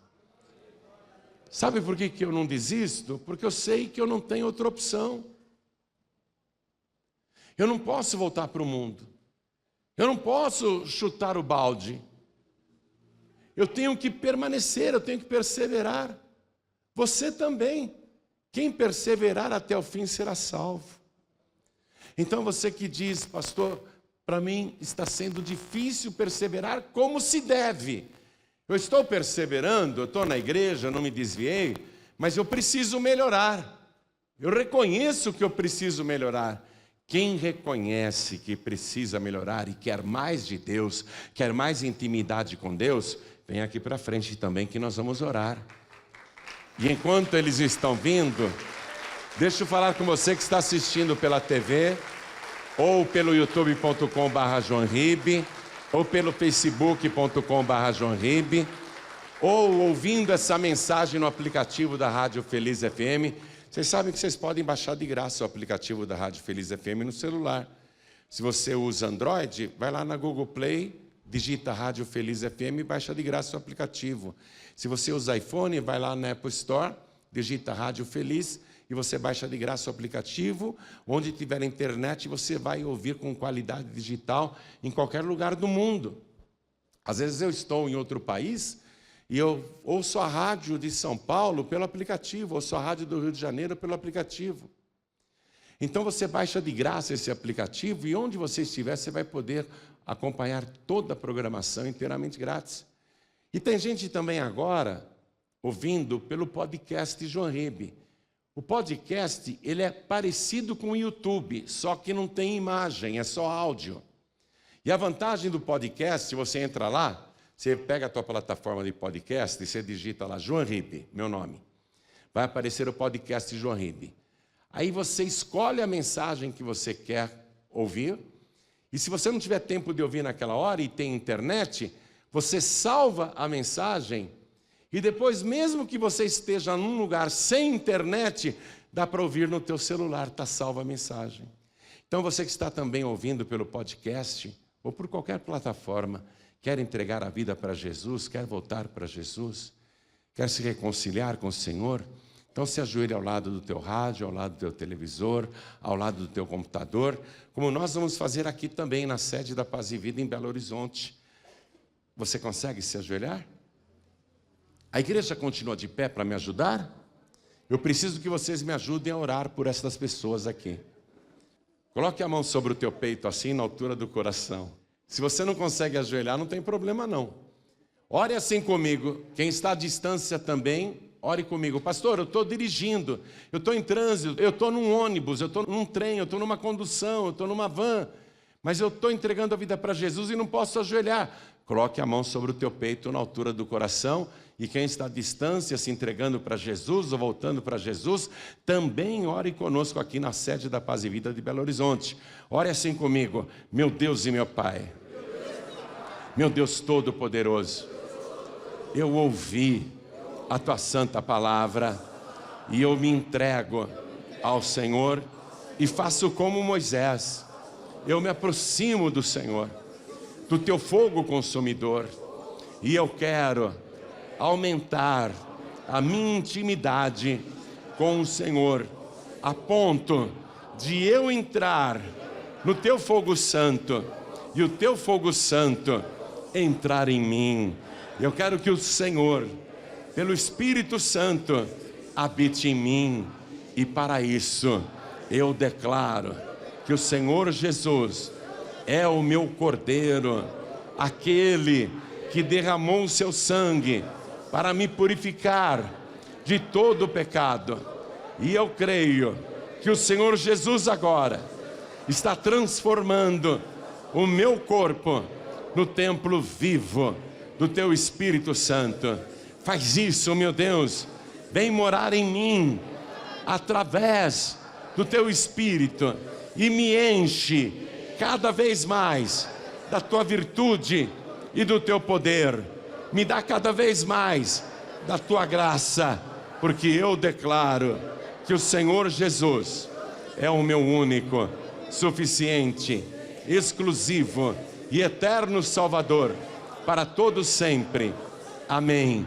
Sabe por que eu não desisto? Porque eu sei que eu não tenho outra opção. Eu não posso voltar para o mundo. Eu não posso chutar o balde. Eu tenho que permanecer, eu tenho que perseverar. Você também. Quem perseverar até o fim será salvo. Então você que diz, pastor, para mim está sendo difícil perseverar como se deve. Eu estou perseverando, eu estou na igreja, não me desviei, mas eu preciso melhorar. Eu reconheço que eu preciso melhorar. Quem reconhece que precisa melhorar e quer mais de Deus, quer mais intimidade com Deus, vem aqui para frente também que nós vamos orar. E enquanto eles estão vindo, deixa eu falar com você que está assistindo pela TV, ou pelo youtube.com/joãoribe, ou pelo facebook.com/joãoribe, ou ouvindo essa mensagem no aplicativo da Rádio Feliz FM. Vocês sabem que vocês podem baixar de graça o aplicativo da Rádio Feliz FM no celular. Se você usa Android, vai lá na Google Play, digita Rádio Feliz FM e baixa de graça o aplicativo. Se você usa iPhone, vai lá na Apple Store, digita Rádio Feliz e você baixa de graça o aplicativo. Onde tiver internet, você vai ouvir com qualidade digital em qualquer lugar do mundo. Às vezes eu estou em outro país e eu ouço a rádio de São Paulo pelo aplicativo, ouço a rádio do Rio de Janeiro pelo aplicativo. Então você baixa de graça esse aplicativo e onde você estiver, você vai poder acompanhar toda a programação inteiramente grátis. E tem gente também agora ouvindo pelo podcast João Ribe. O podcast, ele é parecido com o YouTube, só que não tem imagem, é só áudio. E a vantagem do podcast, você entra lá, você pega a tua plataforma de podcast e você digita lá, João Ribe, meu nome. Vai aparecer o podcast João Ribe. Aí você escolhe a mensagem que você quer ouvir. E se você não tiver tempo de ouvir naquela hora e tem internet, você salva a mensagem. E depois, mesmo que você esteja num lugar sem internet, dá para ouvir no teu celular, está salva a mensagem. Então você que está também ouvindo pelo podcast, ou por qualquer plataforma, quer entregar a vida para Jesus, quer voltar para Jesus, quer se reconciliar com o Senhor, então se ajoelhe ao lado do teu rádio, ao lado do teu televisor, ao lado do teu computador, como nós vamos fazer aqui também na sede da Paz e Vida em Belo Horizonte. Você consegue se ajoelhar? A igreja continua de pé para me ajudar? Eu preciso que vocês me ajudem a orar por essas pessoas aqui. Coloque a mão sobre o teu peito, assim, na altura do coração. Se você não consegue ajoelhar, não tem problema não. Ore assim comigo. Quem está à distância também, ore comigo. Pastor, eu estou dirigindo, eu estou em trânsito, eu estou num ônibus, eu estou num trem, eu estou numa condução, eu estou numa van, mas eu estou entregando a vida para Jesus e não posso ajoelhar. Coloque a mão sobre o teu peito, na altura do coração, e quem está à distância, se entregando para Jesus ou voltando para Jesus, também ore conosco aqui na sede da Paz e Vida de Belo Horizonte. Ore assim comigo. Meu Deus e meu Pai, meu Deus Todo-Poderoso, eu ouvi a Tua Santa Palavra e eu me entrego ao Senhor e faço como Moisés. Eu me aproximo do Senhor, do Teu fogo consumidor, e eu quero aumentar a minha intimidade com o Senhor, a ponto de eu entrar no Teu fogo santo e o Teu fogo santo entrar em mim. Eu quero que o Senhor, pelo Espírito Santo, habite em mim, e para isso eu declaro que o Senhor Jesus é o meu Cordeiro, aquele que derramou o seu sangue para me purificar de todo o pecado. E eu creio que o Senhor Jesus agora está transformando o meu corpo no templo vivo do Teu Espírito Santo. Faz isso, meu Deus, vem morar em mim, através do Teu Espírito, e me enche cada vez mais da Tua virtude e do Teu poder. Me dá cada vez mais da Tua graça, porque eu declaro que o Senhor Jesus é o meu único, suficiente, exclusivo e eterno Salvador, para todos sempre. Amém.